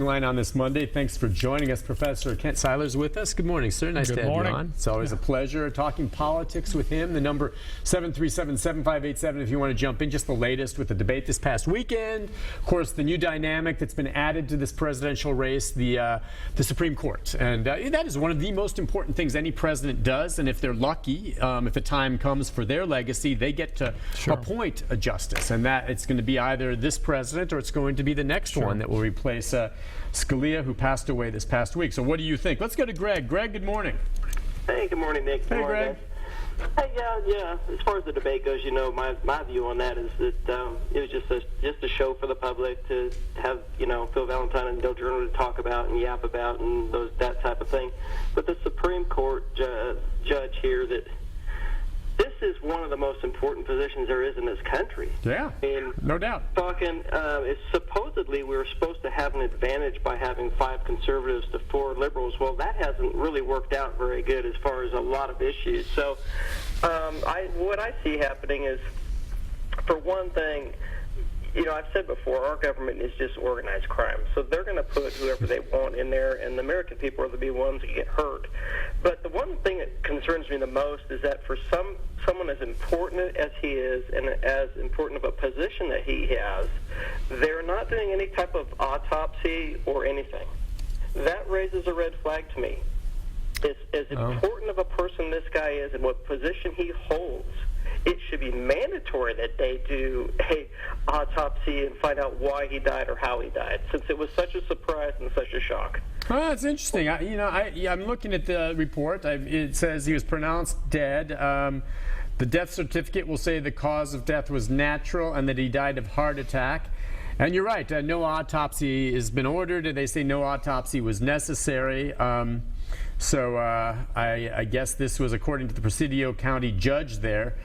Line on this Monday. Thanks for joining us. Professor Kent Seiler's with us. Good morning, sir. Nice to have you on. It's always a pleasure talking politics with him. The number 737-7587 if you want to jump in. Just the latest with the debate this past weekend. Of course, the new dynamic that's been added to this presidential race, the Supreme Court. And that is one of the most important things any president does. And if they're lucky, if the time comes for their legacy, they get to appoint a justice. And that it's going to be either this president or it's going to be the next one that will replace Scalia, who passed away this past week. So what do you think? Let's go to Greg. Greg, good morning. Hey, good morning, Nick. Hey, Greg. Hey, yeah. As far as the debate goes, you know, my view on that is that it was just a show for the public to have, you know, Phil Valentine and Bill Journal to talk about and yap about and that type of thing. But the Supreme Court judge here, that this is one of the most important positions there is in this country. Yeah, no doubt. Talking, supposedly we were supposed to have an advantage by having 5 conservatives to 4 liberals. Well, that hasn't really worked out very good as far as a lot of issues. So what I see happening is, for one thing, you know, I've said before, our government is just organized crime. So they're going to put whoever they want in there, and the American people are the ones that get hurt. But the one thing that concerns me the most is that for someone as important as he is and as important of a position that he has, they're not doing any type of autopsy or anything. That raises a red flag to me. As important of a person this guy is and what position he holds, it should be mandatory that they do a autopsy and find out why he died or how he died, since it was such a surprise and such a shock. Oh, that's interesting. I'm looking at the report. It says he was pronounced dead. The death certificate will say the cause of death was natural and that he died of heart attack. And you're right, no autopsy has been ordered, and they say no autopsy was necessary. So I guess this was according to the Presidio County judge there.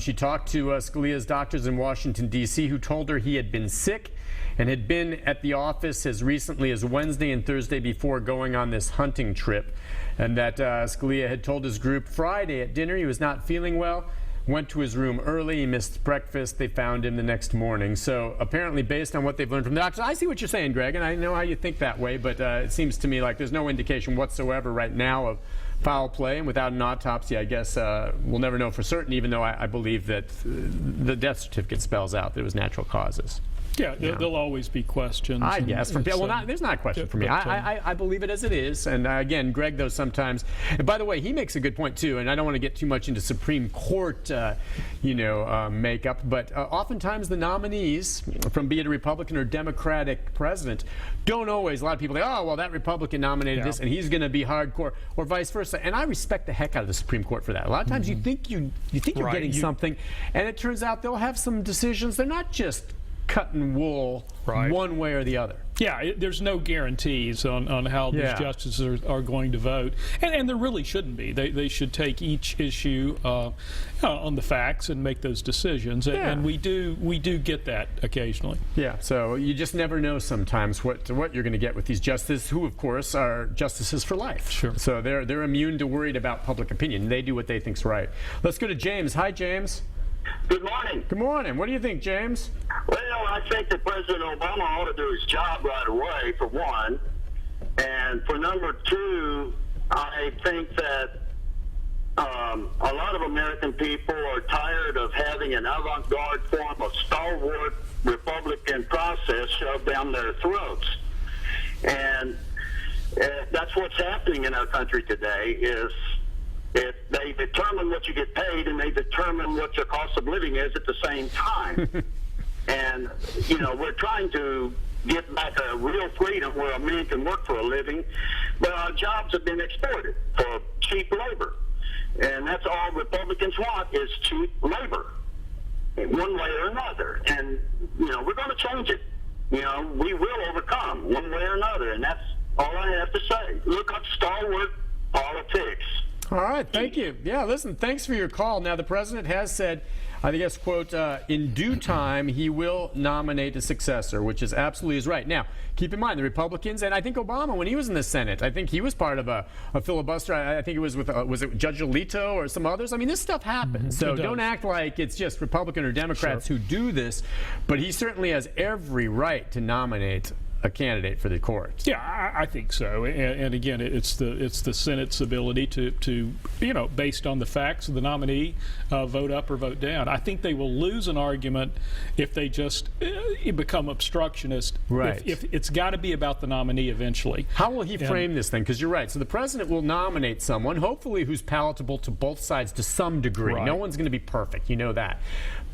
She talked to Scalia's doctors in Washington, D.C., who told her he had been sick and had been at the office as recently as Wednesday and Thursday before going on this hunting trip, and that Scalia had told his group Friday at dinner he was not feeling well, went to his room early, he missed breakfast, they found him the next morning. So apparently, based on what they've learned from the doctors, I see what you're saying, Greg, and I know how you think that way, but it seems to me like there's no indication whatsoever right now of foul play, and without an autopsy, I guess we'll never know for certain, even though I believe that the death certificate spells out that it was natural causes. Yeah, there'll always be questions. I guess. There's not a question for me. I believe it as it is. And again, Greg, though, sometimes. And by the way, he makes a good point, too. And I don't want to get too much into Supreme Court, makeup. But oftentimes the nominees, from be it a Republican or Democratic president, don't always. A lot of people say, oh, well, that Republican nominated this, and he's going to be hardcore, or vice versa. And I respect the heck out of the Supreme Court for that. A lot of times you think you're getting something, and it turns out they'll have some decisions. They're not just cutting wool one way or the other. Yeah, there's no guarantees on how these justices are going to vote, and there really shouldn't be. They should take each issue on the facts and make those decisions, and we do get that occasionally. Yeah, so you just never know sometimes what you're going to get with these justices, who of course are justices for life. Sure. So they're immune to worried about public opinion. They do what they think's right. Let's go to James. Hi, James. Good morning. Good morning. What do you think, James? Well, I think that President Obama ought to do his job right away, for one. And for number 2, I think that a lot of American people are tired of having an avant-garde form of stalwart Republican process shoved down their throats. And that's what's happening in our country today is if they determine what you get paid and they determine what your cost of living is at the same time. And, you know, we're trying to get back a real freedom where a man can work for a living, but our jobs have been exported for cheap labor. And that's all Republicans want is cheap labor in one way or another. And, you know, we're going to change it. You know, we will overcome one way or another. And that's all I have to say. Look up stalwart politics. All right, thank you. Yeah, listen, thanks for your call. Now, the president has said, I guess, quote, in due time, he will nominate a successor, which is absolutely is right. Now, keep in mind, the Republicans, and I think Obama, when he was in the Senate, I think he was part of a filibuster. I think it was with, was it Judge Alito or some others? I mean, this stuff happens. So don't act like it's just Republican or Democrats who do this. But he certainly has every right to nominate a candidate for the courts. Yeah, I think so. And again, it's the Senate's ability to based on the facts of the nominee, vote up or vote down. I think they will lose an argument if they just become obstructionist. Right. If it's got to be about the nominee eventually. How will he frame this thing? Because you're right. So the president will nominate someone, hopefully who's palatable to both sides to some degree. Right. No one's going to be perfect. You know that.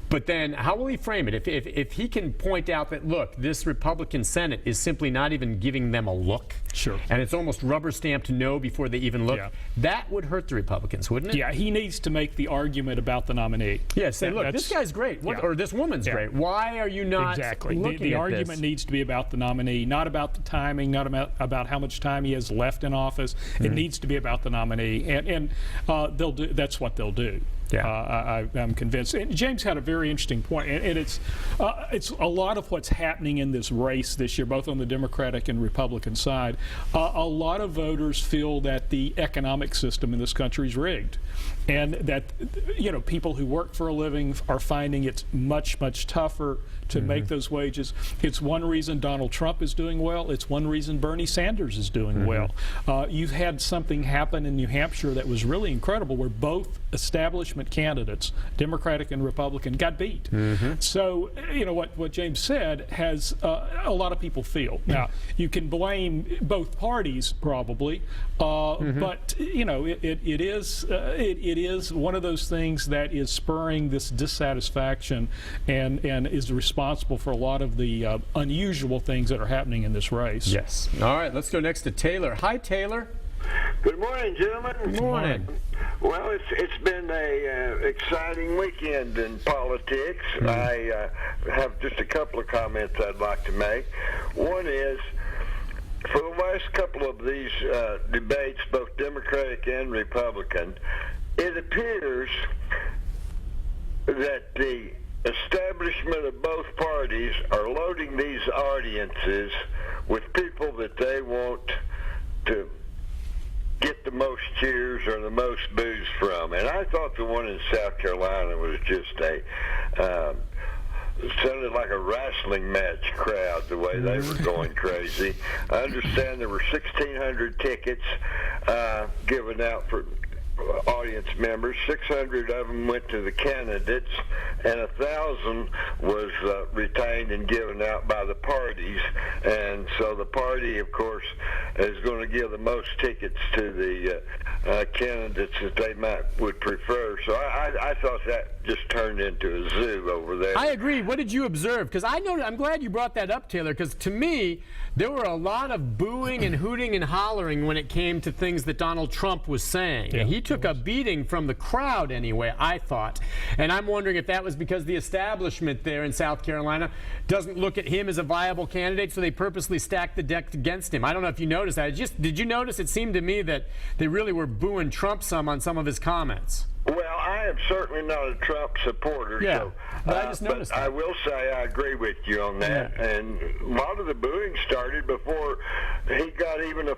But then how will he frame it? If he can point out that, look, this Republican Senate is simply not even giving them a look. Sure. And it's almost rubber stamped no before they even look. Yeah. That would hurt the Republicans, wouldn't it? Yeah, he needs to make the argument about the nominee. Yeah, say, look, this guy's great. Or this woman's great. Why are you not looking the at argument this? needs to be about the nominee, not about the timing, not about how much time he has left in office. It needs to be about the nominee. And they'll do. That's what they'll do. Yeah. I'm convinced. And James had a very interesting point, and it's a lot of what's happening in this race this year, both on the Democratic and Republican side. A lot of voters feel that the economic system in this country is rigged, and that people who work for a living are finding it much, much tougher to make those wages. It's one reason Donald Trump is doing well. It's one reason Bernie Sanders is doing well. You've had something happen in New Hampshire that was really incredible, where both establishment candidates, Democratic and Republican, got beat. So, what James said has a lot of people feel. Now, you can blame both parties probably, but it is one of those things that is spurring this dissatisfaction and is responsible for a lot of the unusual things that are happening in this race. Yes. All right, let's go next to Taylor. Hi, Taylor. Good morning, gentlemen. Good morning. Well, it's been a exciting weekend in politics. I have just a couple of comments I'd like to make. One is, for the last couple of these debates, both Democratic and Republican, it appears that the establishment of both parties are loading these audiences with people that they want to get the most cheers or the most boos from. And I thought the one in South Carolina was just sounded like a wrestling match crowd, the way they were going crazy. I understand there were 1,600 tickets given out for audience members. 600 of them went to the candidates, and 1,000 was retained and given out by the parties. And so the party, of course, is going to give the most tickets to the candidates that they would prefer. So I thought that just turned into a zoo over there. I agree. What did you observe? Because I'm glad you brought that up, Taylor, because to me, there were a lot of booing and hooting and hollering when it came to things that Donald Trump was saying. Yeah. And he took a beating from the crowd anyway, I thought. And I'm wondering if that was because the establishment there in South Carolina doesn't look at him as a viable candidate, so they purposely stacked the deck against him. I don't know if you noticed that. Did you notice? It seemed to me that they really were booing Trump some on some of his comments. Well, I am certainly not a Trump supporter. Yeah, so, but I just noticed that. I will say I agree with you on that. Yeah. And a lot of the booing started before he got even a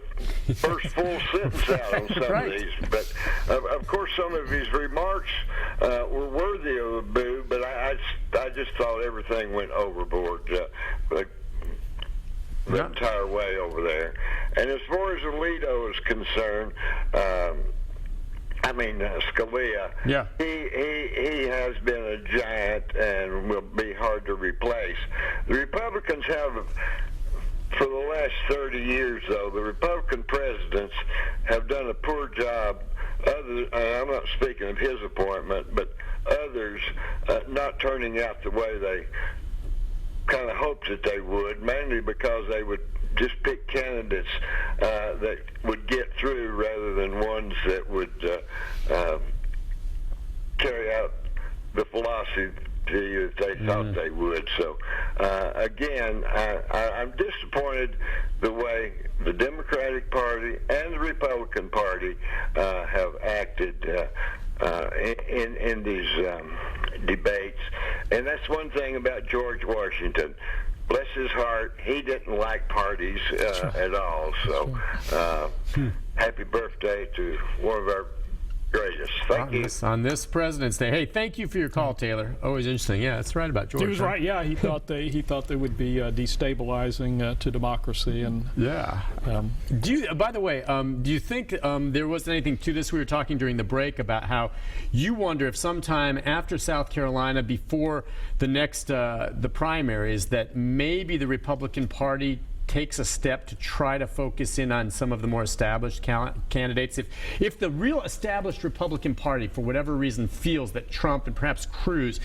first full sentence out on some of these. But, of course, some of his remarks were worthy of a boo, but I just thought everything went overboard the entire way over there. And as far as Alito is concerned, Scalia, he has been a giant and will be hard to replace. The Republicans have, for the last 30 years, though, the Republican presidents have done a poor job, I'm not speaking of his appointment, but others not turning out the way they kind of hoped that they would, mainly because they would just pick candidates that would get through rather than ones that would carry out the philosophy that they thought they would. So, again, I'm disappointed the way the Democratic Party and the Republican Party have acted in these debates. And that's one thing about George Washington. Bless his heart, he didn't like parties at all. So, happy birthday to one of our greatest. Thank you. On this President's Day. Hey, thank you for your call, Taylor. Always interesting. Yeah, that's right about George. He was right. Yeah, he thought they would be destabilizing to democracy. And yeah. By the way, do you think there was anything to this? We were talking during the break about how you wonder if sometime after South Carolina, before the next the primaries, that maybe the Republican Party takes a step to try to focus in on some of the more established candidates. If the real established Republican Party, for whatever reason, feels that Trump and perhaps Cruz,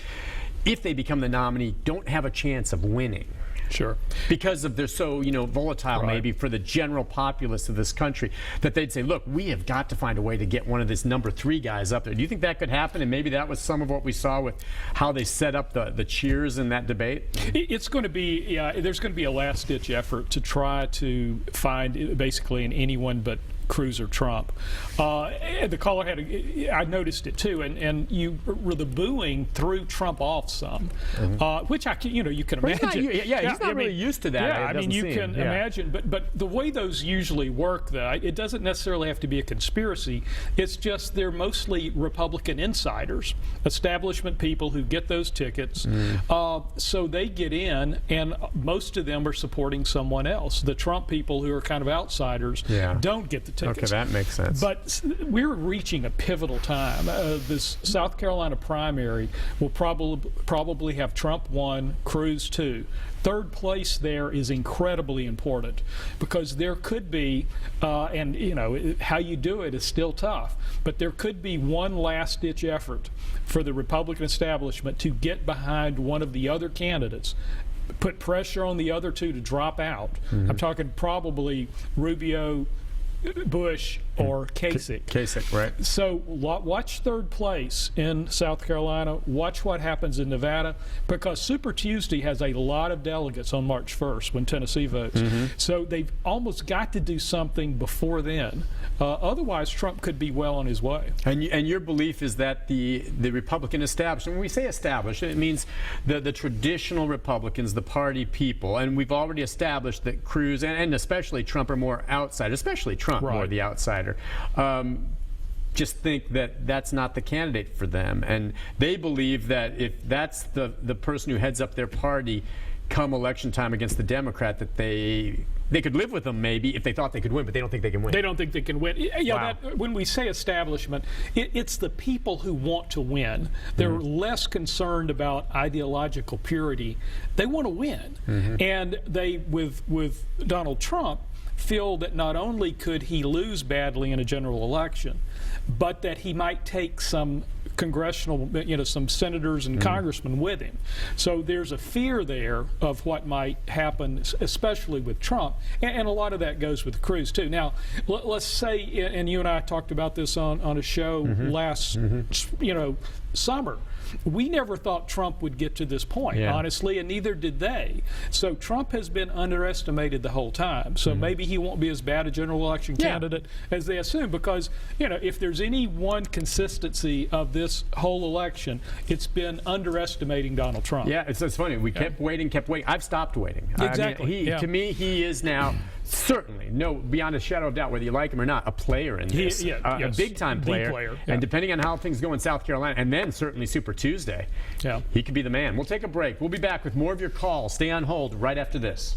if they become the nominee, don't have a chance of winning. Sure. Because of they're so, volatile maybe for the general populace of this country, that they'd say, look, we have got to find a way to get one of this number 3 guys up there. Do you think that could happen? And maybe that was some of what we saw with how they set up the cheers in that debate? It's going to be, there's going to be a last-ditch effort to try to find basically anyone but Cruz or Trump. The caller I noticed it too, and you were the booing threw Trump off some, which you can imagine. He's not really used to that. Yeah, I mean, you can imagine, but the way those usually work, though, it doesn't necessarily have to be a conspiracy. It's just they're mostly Republican insiders, establishment people who get those tickets. So they get in, and most of them are supporting someone else. The Trump people, who are kind of outsiders, don't get the tickets. Okay, that makes sense. But we're reaching a pivotal time. This South Carolina primary will probably have Trump 1, Cruz 2. Third place there is incredibly important because there could be, and how you do it is still tough, but there could be one last-ditch effort for the Republican establishment to get behind one of the other candidates, put pressure on the other two to drop out. I'm talking probably Rubio, Bush, or Kasich. Kasich, right. So watch third place in South Carolina. Watch what happens in Nevada, because Super Tuesday has a lot of delegates on March 1st when Tennessee votes. So they've almost got to do something before then. Otherwise, Trump could be well on his way. And your belief is that the Republican establishment, when we say established, it means the traditional Republicans, the party people, and we've already established that Cruz and especially Trump are more outside, especially Trump more the outsider. Just think that that's not the candidate for them, and they believe that if that's the person who heads up their party come election time against the Democrat, that they could live with them maybe if they thought they could win, but they don't think they can win. They don't think they can win. Yeah, when we say establishment, it's the people who want to win. They're less concerned about ideological purity. They want to win, and they with Donald Trump feel that not only could he lose badly in a general election, but that he might take some congressional, some senators and congressmen with him. So there's a fear there of what might happen, especially with Trump, and a lot of that goes with Cruz too. Now, let's say, and you and I talked about this on a show last, summer. We never thought Trump would get to this point, honestly, and neither did they. So Trump has been underestimated the whole time. So maybe he won't be as bad a general election candidate as they assume, because, if there's any one consistency of this whole election, it's been underestimating Donald Trump. Yeah, it's funny. We kept waiting. I've stopped waiting. Exactly. To me, he is now certainly, beyond a shadow of doubt, whether you like him or not, a player in this. A big-time player. And depending on how things go in South Carolina, and then certainly Super Tuesday, he could be the man. We'll take a break. We'll be back with more of your calls. Stay on hold right after this.